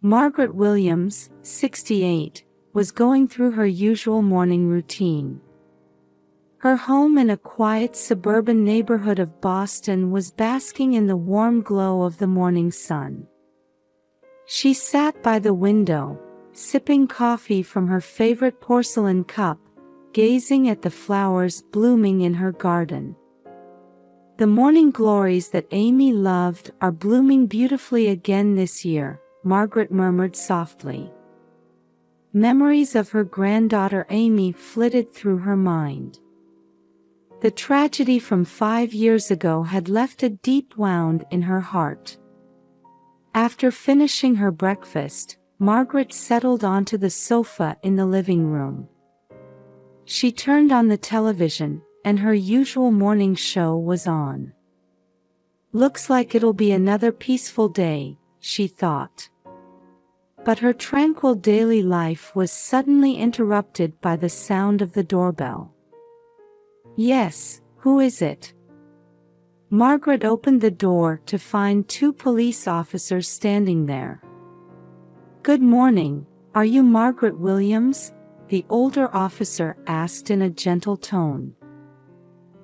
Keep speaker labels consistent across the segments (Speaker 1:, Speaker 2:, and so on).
Speaker 1: Margaret Williams, 68, was going through her usual morning routine. Her home in a quiet suburban neighborhood of Boston was basking in the warm glow of the morning sun. She sat by the window, sipping coffee from her favorite porcelain cup, gazing at the flowers blooming in her garden. "The morning glories that Amy loved are blooming beautifully again this year," Margaret murmured softly. Memories of her granddaughter Amy flitted through her mind. The tragedy from 5 years ago had left a deep wound in her heart. After finishing her breakfast, Margaret settled onto the sofa in the living room. She turned on the television, and her usual morning show was on. "Looks like it'll be another peaceful day," she thought. But her tranquil daily life was suddenly interrupted by the sound of the doorbell. "Yes, who is it?" Margaret opened the door to find 2 police officers standing there. "Good morning, are you Margaret Williams?" the older officer asked in a gentle tone.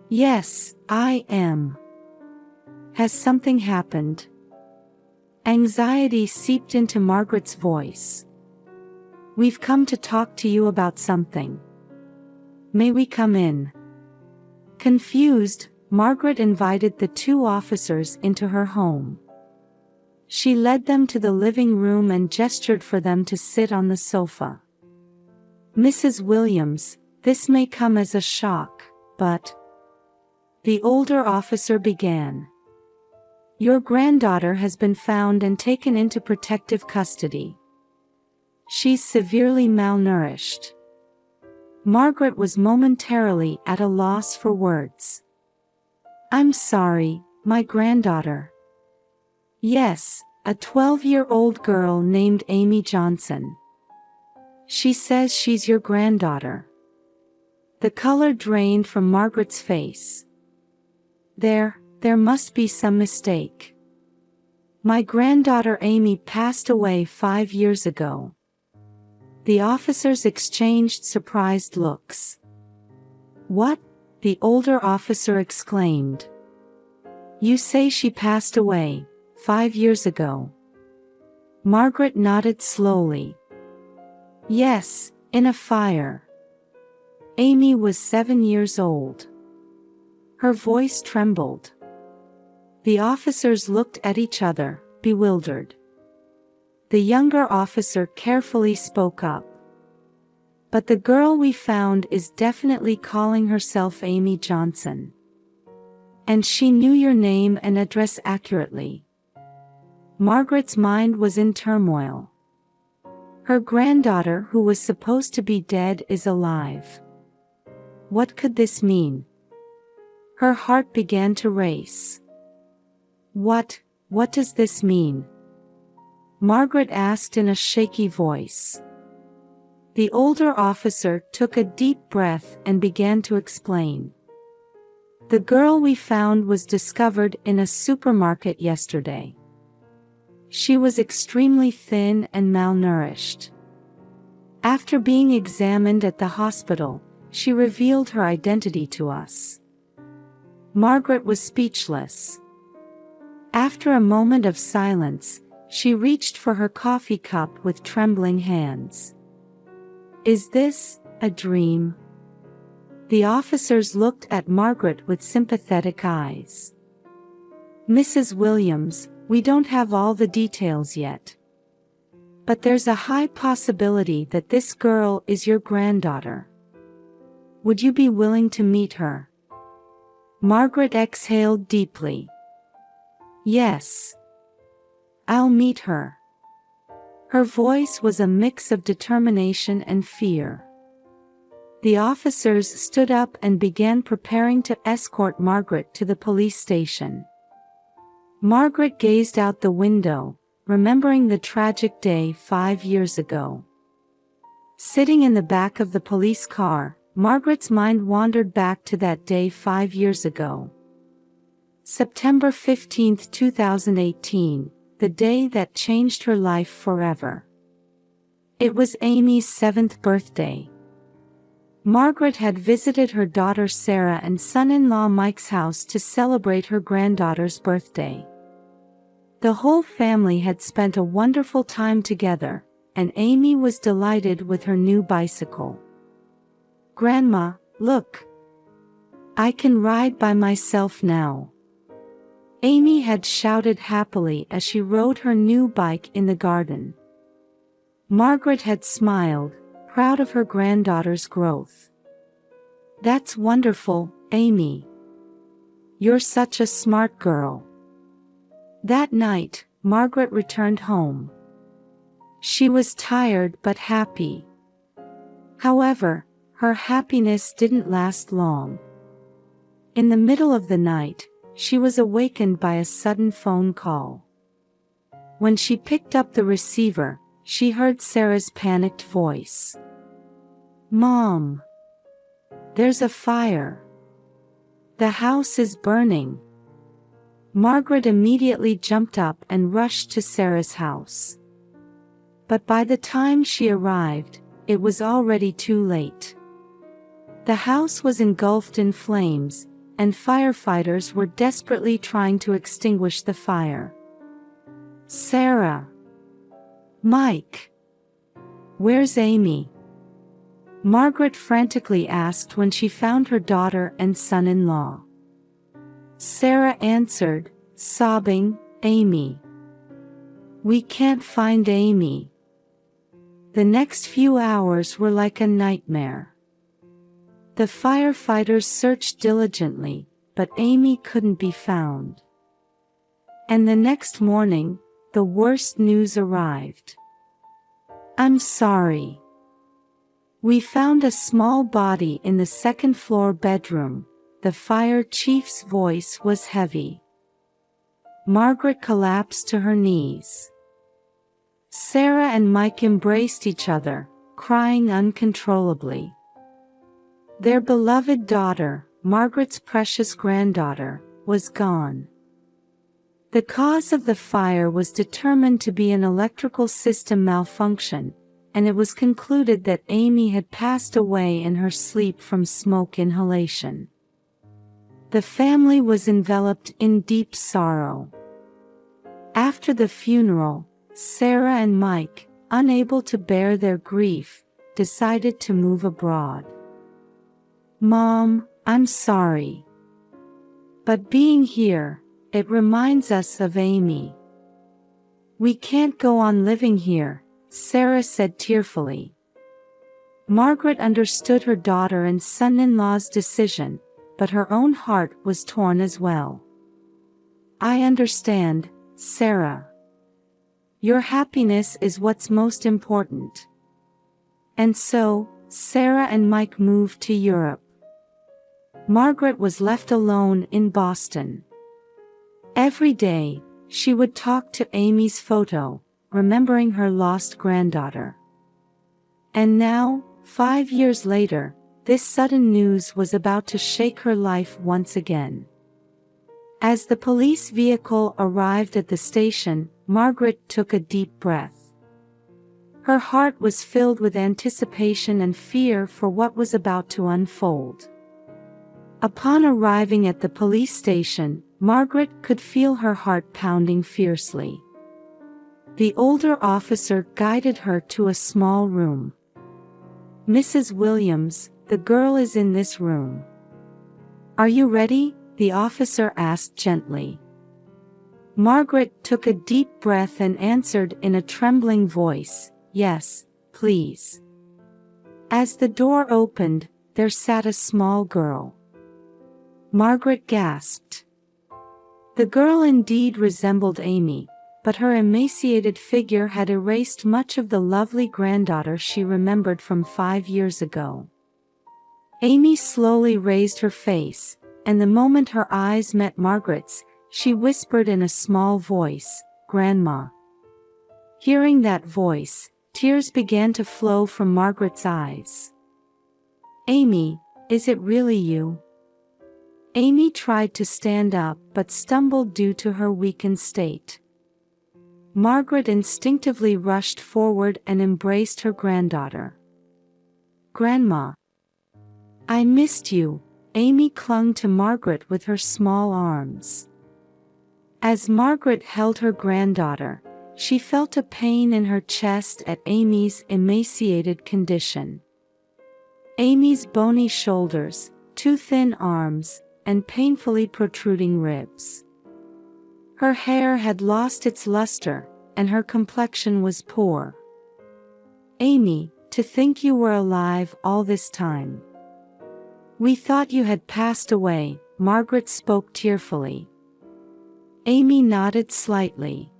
Speaker 1: "Yes, I am." "Has something happened?" Anxiety seeped into Margaret's voice. "We've come to talk to you about something. May we come in?" Confused, Margaret invited the 2 officers into her home. She led them to the living room and gestured for them to sit on the sofa. "Mrs. Williams, this may come as a shock, but—" the older officer began. "Your granddaughter has been found and taken into protective custody. She's severely malnourished." Margaret was momentarily at a loss for words. "I'm sorry, my granddaughter." "Yes, a 12-year-old girl named Amy Johnson. She says she's your granddaughter." The color drained from Margaret's face. There must be some mistake. My granddaughter Amy passed away 5 years ago." The officers exchanged surprised looks. "What?" the older officer exclaimed. "You say she passed away 5 years ago?" Margaret nodded slowly. "Yes, in a fire. Amy was 7 years old." Her voice trembled. The officers looked at each other, bewildered. The younger officer carefully spoke up. "But the girl we found is definitely calling herself Amy Johnson. And she knew your name and address accurately." Margaret's mind was in turmoil. Her granddaughter, who was supposed to be dead, is alive. What could this mean? Her heart began to race. What does this mean?" Margaret asked in a shaky voice. The older officer took a deep breath and began to explain. "The girl we found was discovered in a supermarket yesterday. She was extremely thin and malnourished. After being examined at the hospital, she revealed her identity to us." Margaret was speechless. After a moment of silence, she reached for her coffee cup with trembling hands. "Is this a dream?" The officers looked at Margaret with sympathetic eyes. "Mrs. Williams, we don't have all the details yet. But there's a high possibility that this girl is your granddaughter. Would you be willing to meet her?" Margaret exhaled deeply. "Yes. I'll meet her." Her voice was a mix of determination and fear. The officers stood up and began preparing to escort Margaret to the police station. Margaret gazed out the window, remembering the tragic day 5 years ago. Sitting in the back of the police car, Margaret's mind wandered back to that day 5 years ago. September 15, 2018, the day that changed her life forever. It was Amy's 7th birthday. Margaret had visited her daughter Sarah and son-in-law Mike's house to celebrate her granddaughter's birthday. The whole family had spent a wonderful time together, and Amy was delighted with her new bicycle. "Grandma, look! I can ride by myself now," Amy had shouted happily as she rode her new bike in the garden. Margaret had smiled, proud of her granddaughter's growth. "That's wonderful, Amy. You're such a smart girl." That night, Margaret returned home. She was tired but happy. However, her happiness didn't last long. In the middle of the night, she was awakened by a sudden phone call. When she picked up the receiver, she heard Sarah's panicked voice. "Mom! There's a fire. The house is burning." Margaret immediately jumped up and rushed to Sarah's house. But by the time she arrived, it was already too late. The house was engulfed in flames, and firefighters were desperately trying to extinguish the fire. "Sarah! Mike! Where's Amy?" Margaret frantically asked when she found her daughter and son-in-law. Sarah answered, sobbing, "Amy. We can't find Amy." The next few hours were like a nightmare. The firefighters searched diligently, but Amy couldn't be found. And the next morning, the worst news arrived. "I'm sorry. We found a small body in the second-floor bedroom." The fire chief's voice was heavy. Margaret collapsed to her knees. Sarah and Mike embraced each other, crying uncontrollably. Their beloved daughter, Margaret's precious granddaughter, was gone. The cause of the fire was determined to be an electrical system malfunction, and it was concluded that Amy had passed away in her sleep from smoke inhalation. The family was enveloped in deep sorrow. After the funeral, Sarah and Mike, unable to bear their grief, decided to move abroad. "Mom, I'm sorry. But being here, it reminds us of Amy. We can't go on living here," Sarah said tearfully. Margaret understood her daughter and son-in-law's decision, but her own heart was torn as well. "I understand, Sarah. Your happiness is what's most important." And so, Sarah and Mike moved to Europe. Margaret was left alone in Boston. Every day, she would talk to Amy's photo, remembering her lost granddaughter. And now, 5 years later, this sudden news was about to shake her life once again. As the police vehicle arrived at the station, Margaret took a deep breath. Her heart was filled with anticipation and fear for what was about to unfold. Upon arriving at the police station, Margaret could feel her heart pounding fiercely. The older officer guided her to a small room. "Mrs. Williams, the girl is in this room." "Are you ready?" the officer asked gently. Margaret took a deep breath and answered in a trembling voice, "Yes, please." As the door opened, there sat a small girl. Margaret gasped. The girl indeed resembled Amy, but her emaciated figure had erased much of the lovely granddaughter she remembered from 5 years ago. Amy slowly raised her face, and the moment her eyes met Margaret's, she whispered in a small voice, "Grandma." Hearing that voice, tears began to flow from Margaret's eyes. "Amy, is it really you?" Amy tried to stand up but stumbled due to her weakened state. Margaret instinctively rushed forward and embraced her granddaughter. "Grandma, I missed you." Amy clung to Margaret with her small arms. As Margaret held her granddaughter, she felt a pain in her chest at Amy's emaciated condition. Amy's bony shoulders, two thin arms, and painfully protruding ribs. Her hair had lost its luster, and her complexion was poor. "Amy, to think you were alive all this time. We thought you had passed away," Margaret spoke tearfully. Amy nodded slightly.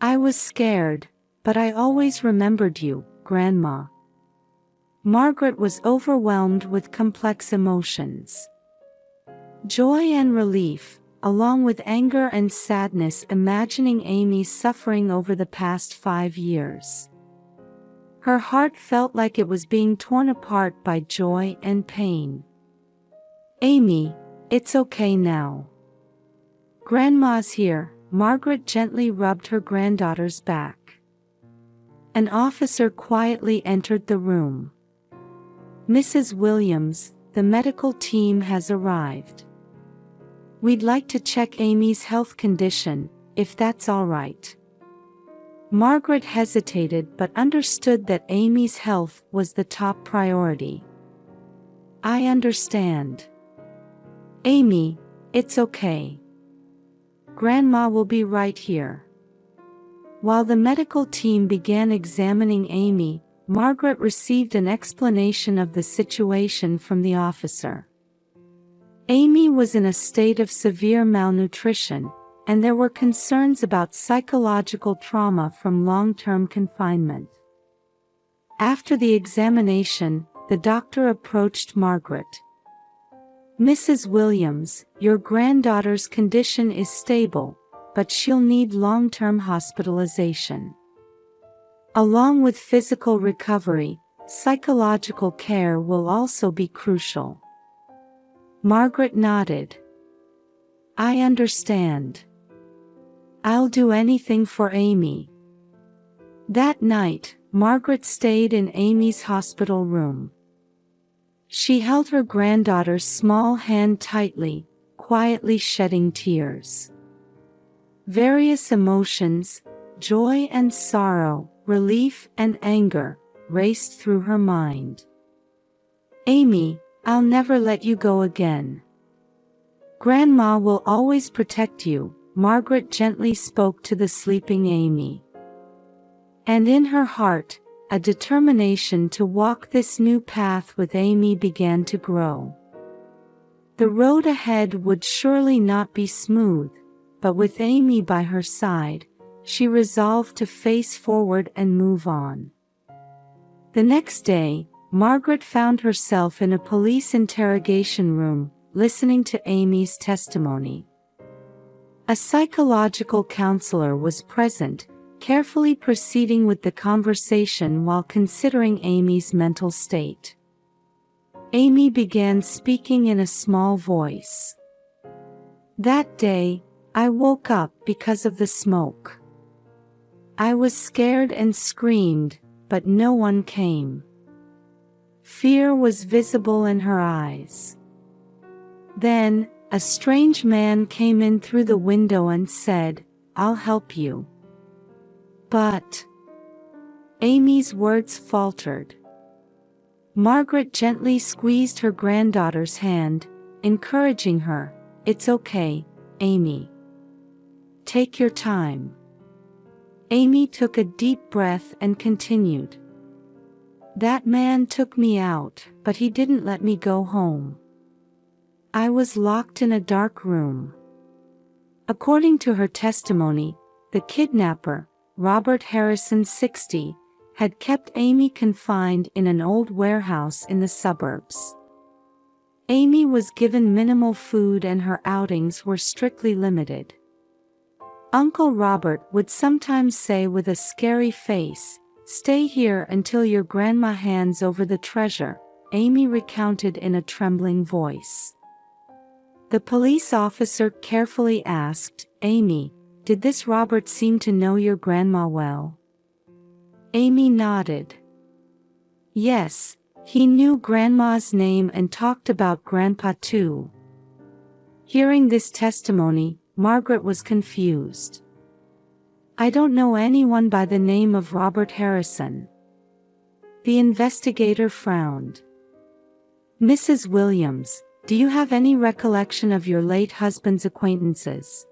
Speaker 1: "I was scared, but I always remembered you, Grandma." Margaret was overwhelmed with complex emotions. Joy and relief, along with anger and sadness imagining Amy's suffering over the past 5 years. Her heart felt like it was being torn apart by joy and pain. "Amy, it's okay now. Grandma's here." Margaret gently rubbed her granddaughter's back. An officer quietly entered the room. "Mrs. Williams, the medical team has arrived. We'd like to check Amy's health condition, if that's all right." Margaret hesitated but understood that Amy's health was the top priority. "I understand. Amy, it's okay. Grandma will be right here." While the medical team began examining Amy, Margaret received an explanation of the situation from the officer. Amy was in a state of severe malnutrition, and there were concerns about psychological trauma from long-term confinement. After the examination, the doctor approached Margaret. "Mrs. Williams, your granddaughter's condition is stable, but she'll need long-term hospitalization. Along with physical recovery, psychological care will also be crucial." Margaret nodded. "I understand. I'll do anything for Amy." That night, Margaret stayed in Amy's hospital room. She held her granddaughter's small hand tightly, quietly shedding tears. Various emotions, joy and sorrow, relief and anger, raced through her mind. "Amy, I'll never let you go again. Grandma will always protect you," Margaret gently spoke to the sleeping Amy. And in her heart, a determination to walk this new path with Amy began to grow. The road ahead would surely not be smooth, but with Amy by her side, she resolved to face forward and move on. The next day, Margaret found herself in a police interrogation room, listening to Amy's testimony. A psychological counselor was present, carefully proceeding with the conversation while considering Amy's mental state. Amy began speaking in a small voice. "That day, I woke up because of the smoke. I was scared and screamed, but no one came. Fear was visible in her eyes. Then, a strange man came in through the window and said, 'I'll help you.' But..." Amy's words faltered. Margaret gently squeezed her granddaughter's hand, encouraging her, "It's okay, Amy. Take your time." Amy took a deep breath and continued. "That man took me out, but he didn't let me go home. I was locked in a dark room." According to her testimony, the kidnapper, Robert Harrison, 60, had kept Amy confined in an old warehouse in the suburbs. Amy was given minimal food and her outings were strictly limited. Uncle Robert would sometimes say with a scary face, "Stay here until your grandma hands over the treasure," Amy recounted in a trembling voice. The police officer carefully asked, "Amy, did this Robert seem to know your grandma well? Amy nodded. Yes, he knew Grandma's name and talked about Grandpa too. Hearing this testimony, Margaret was confused. I don't know anyone by the name of Robert Harrison. The investigator frowned. Mrs. Williams, do you have any recollection of your late husband's acquaintances?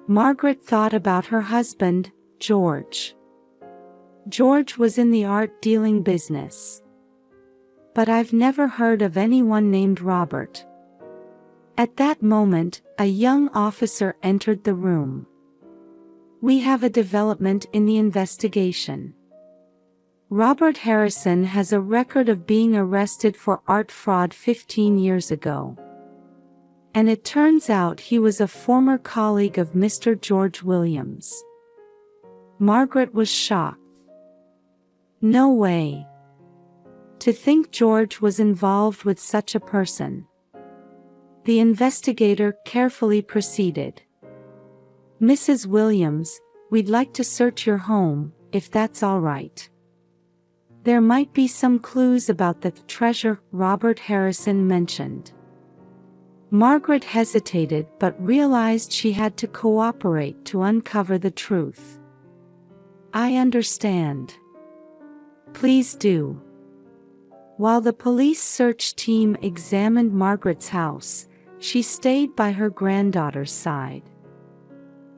Speaker 1: Margaret thought about her husband, George. George was in the art dealing business. But I've never heard of anyone named Robert. At that moment, a young officer entered the room. We have a development in the investigation. Robert Harrison has a record of being arrested for art fraud 15 years ago. And it turns out he was a former colleague of Mr. George Williams. Margaret was shocked. No way. To think George was involved with such a person. The investigator carefully proceeded. Mrs. Williams, we'd like to search your home, if that's all right. There might be some clues about the treasure Robert Harrison mentioned. Margaret hesitated but realized she had to cooperate to uncover the truth. I understand. Please do. While the police search team examined Margaret's house, she stayed by her granddaughter's side.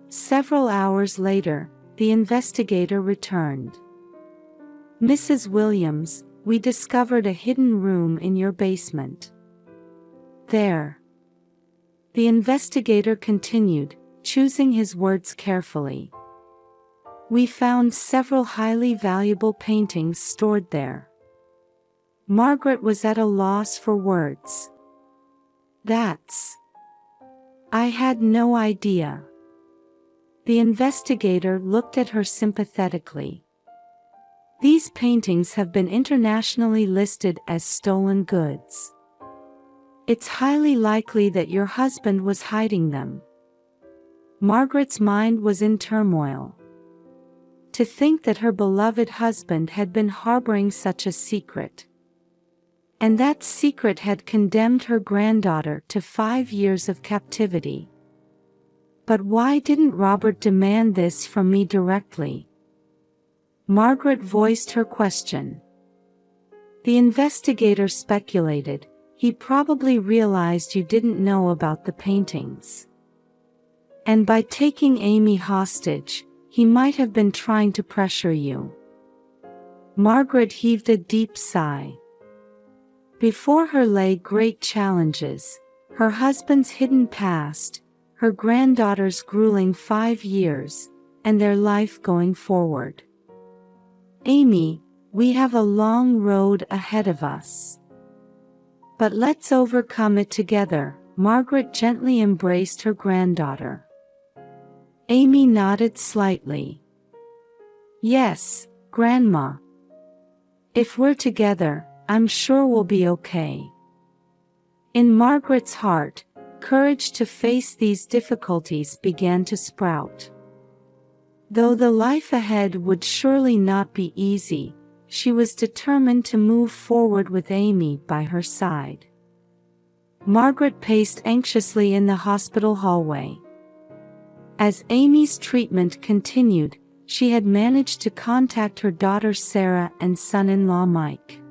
Speaker 1: Several hours later, the investigator returned. Mrs. Williams, we discovered a hidden room in your basement. There. The investigator continued, choosing his words carefully. We found several highly valuable paintings stored there. Margaret was at a loss for words. That's... I had no idea. The investigator looked at her sympathetically. These paintings have been internationally listed as stolen goods. It's highly likely that your husband was hiding them. Margaret's mind was in turmoil. To think that her beloved husband had been harboring such a secret. And that secret had condemned her granddaughter to 5 years of captivity. But why didn't Robert demand this from me directly? Margaret voiced her question. The investigator speculated, he probably realized you didn't know about the paintings. And by taking Amy hostage, he might have been trying to pressure you. Margaret heaved a deep sigh. Before her lay great challenges, her husband's hidden past, her granddaughter's grueling 5 years, and their life going forward. Amy, we have a long road ahead of us. But let's overcome it together. Margaret gently embraced her granddaughter. Amy nodded slightly. Yes, Grandma. If we're together, I'm sure we'll be okay. In Margaret's heart, courage to face these difficulties began to sprout. Though the life ahead would surely not be easy, she was determined to move forward with Amy by her side. Margaret paced anxiously in the hospital hallway. As Amy's treatment continued, she had managed to contact her daughter Sarah and son-in-law Mike.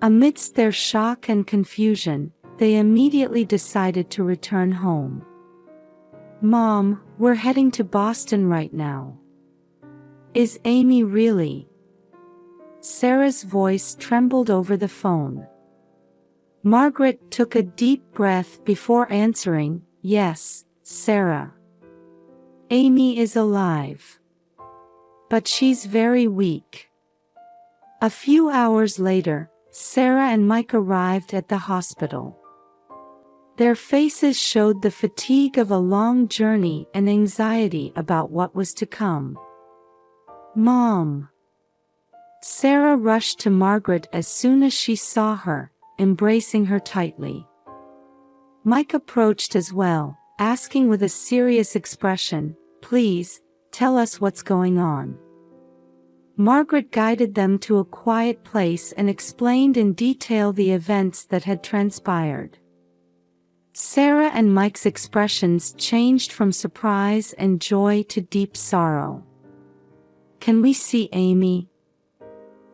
Speaker 1: Amidst their shock and confusion, they immediately decided to return home. Mom, we're heading to Boston right now. Is Amy really? Sarah's voice trembled over the phone. Margaret took a deep breath before answering, Yes, Sarah. Amy is alive. But she's very weak. A few hours later, Sarah and Mike arrived at the hospital. Their faces showed the fatigue of a long journey and anxiety about what was to come. Mom. Sarah rushed to Margaret as soon as she saw her, embracing her tightly. Mike approached as well, asking with a serious expression, "Please, tell us what's going on." Margaret guided them to a quiet place and explained in detail the events that had transpired. Sarah and Mike's expressions changed from surprise and joy to deep sorrow. "Can we see Amy?"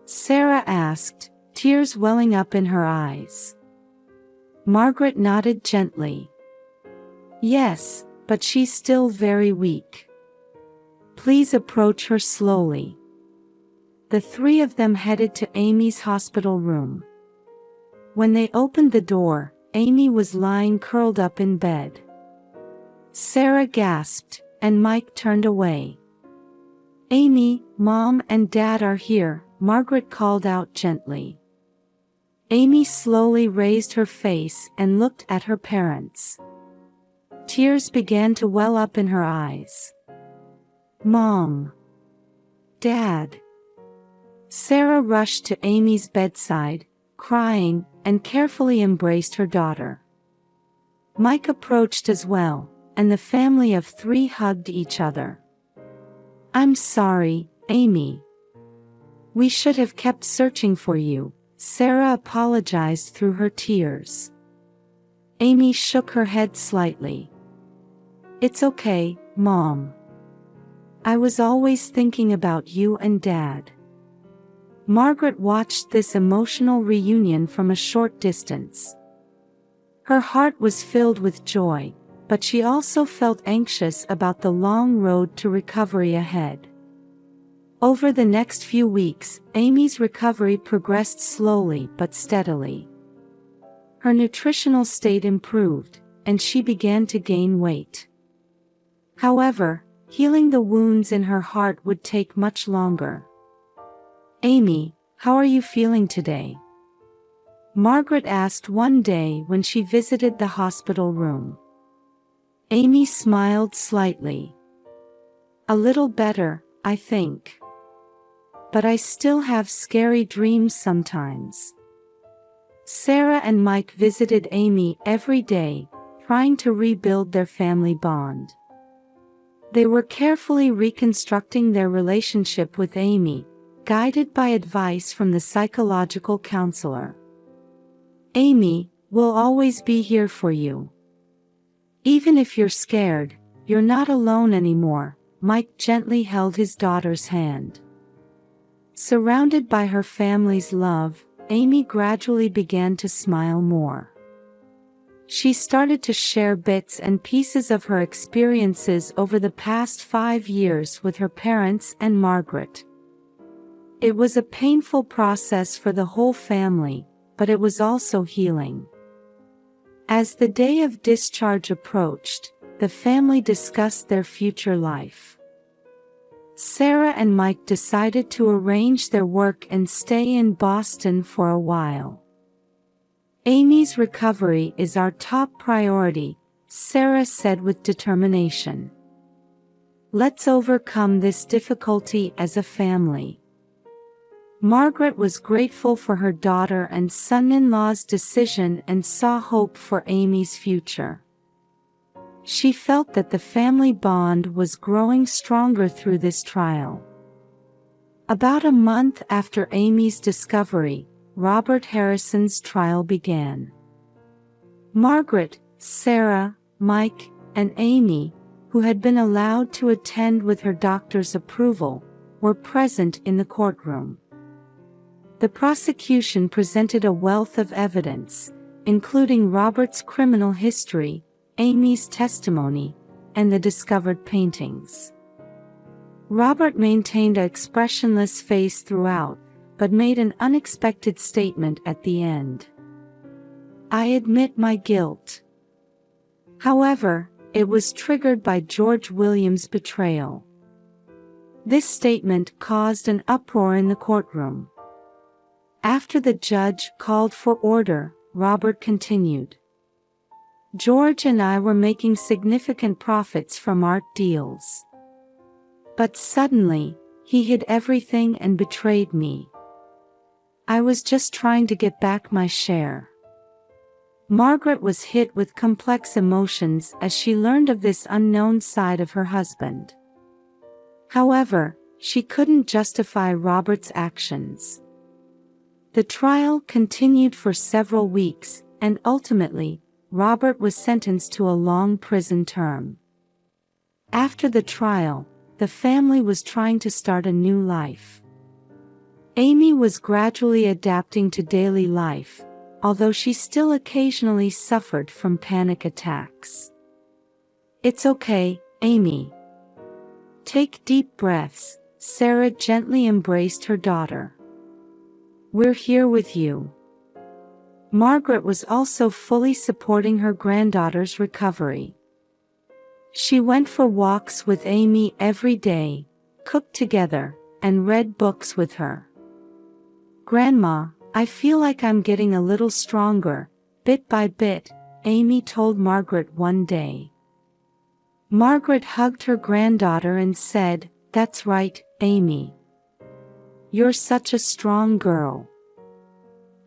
Speaker 1: Sarah asked, tears welling up in her eyes. Margaret nodded gently. "Yes, but she's still very weak. Please approach her slowly." The three of them headed to Amy's hospital room. When they opened the door, Amy was lying curled up in bed. Sarah gasped, and Mike turned away. "Amy, Mom and Dad are here," Margaret called out gently. Amy slowly raised her face and looked at her parents. Tears began to well up in her eyes. "Mom! Dad!" Sarah rushed to Amy's bedside, crying, and carefully embraced her daughter. Mike approached as well, and the family of three hugged each other. "I'm sorry, Amy. We should have kept searching for you," Sarah apologized through her tears. Amy shook her head slightly. "It's okay, Mom. I was always thinking about you and Dad." Margaret watched this emotional reunion from a short distance. Her heart was filled with joy, but she also felt anxious about the long road to recovery ahead. Over the next few weeks, Amy's recovery progressed slowly but steadily. Her nutritional state improved, and she began to gain weight. However, healing the wounds in her heart would take much longer. "Amy, how are you feeling today?" Margaret asked one day when she visited the hospital room. Amy smiled slightly. "A little better, I think. But I still have scary dreams sometimes." Sarah and Mike visited Amy every day, trying to rebuild their family bond. They were carefully reconstructing their relationship with Amy, guided by advice from the psychological counselor. "Amy, we'll always be here for you. Even if you're scared, you're not alone anymore." Mike gently held his daughter's hand. Surrounded by her family's love, Amy gradually began to smile more. She started to share bits and pieces of her experiences over the past 5 years with her parents and Margaret. It was a painful process for the whole family, but it was also healing. As the day of discharge approached, the family discussed their future life. Sarah and Mike decided to arrange their work and stay in Boston for a while. "Amy's recovery is our top priority," Sarah said with determination. "Let's overcome this difficulty as a family." Margaret was grateful for her daughter and son-in-law's decision and saw hope for Amy's future. She felt that the family bond was growing stronger through this trial. About a month after Amy's discovery, Robert Harrison's trial began. Margaret, Sarah, Mike, and Amy, who had been allowed to attend with her doctor's approval, were present in the courtroom. The prosecution presented a wealth of evidence, including Robert's criminal history, Amy's testimony, and the discovered paintings. Robert maintained an expressionless face throughout, but made an unexpected statement at the end. "I admit my guilt." However, it was triggered by George Williams' betrayal. This statement caused an uproar in the courtroom. After the judge called for order, Robert continued. "George and I were making significant profits from art deals. But suddenly, he hid everything and betrayed me. I was just trying to get back my share." Margaret was hit with complex emotions as she learned of this unknown side of her husband. However, she couldn't justify Robert's actions. The trial continued for several weeks, and ultimately, Robert was sentenced to a long prison term. After the trial, the family was trying to start a new life. Amy was gradually adapting to daily life, although she still occasionally suffered from panic attacks. "It's okay, Amy. Take deep breaths," Sarah gently embraced her daughter. "We're here with you." Margaret was also fully supporting her granddaughter's recovery. She went for walks with Amy every day, cooked together, and read books with her. "Grandma, I feel like I'm getting a little stronger, bit by bit," Amy told Margaret one day. Margaret hugged her granddaughter and said, "That's right, Amy. You're such a strong girl."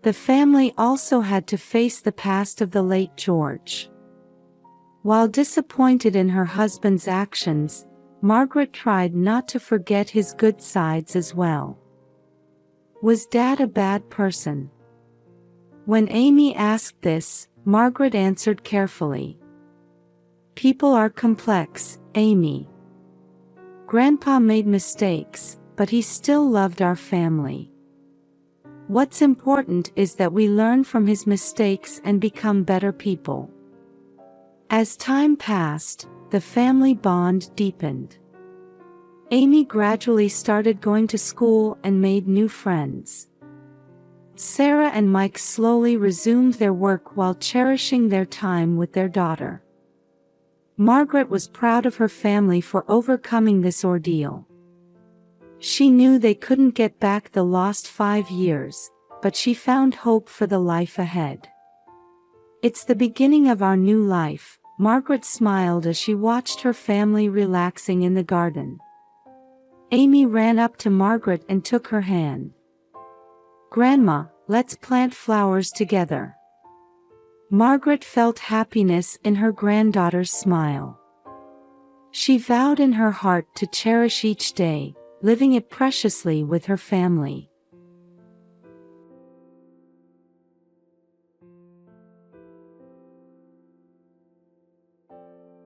Speaker 1: The family also had to face the past of the late George. While disappointed in her husband's actions, Margaret tried not to forget his good sides as well. "Was Dad a bad person?" When Amy asked this, Margaret answered carefully. "People are complex, Amy. Grandpa made mistakes, but he still loved our family. What's important is that we learn from his mistakes and become better people." As time passed, the family bond deepened. Amy gradually started going to school and made new friends. Sarah and Mike slowly resumed their work while cherishing their time with their daughter. Margaret was proud of her family for overcoming this ordeal. She knew they couldn't get back the lost 5 years, but she found hope for the life ahead. "It's the beginning of our new life," Margaret smiled as she watched her family relaxing in the garden. Amy ran up to Margaret and took her hand. "Grandma, let's plant flowers together." Margaret felt happiness in her granddaughter's smile. She vowed in her heart to cherish each day, living it preciously with her family.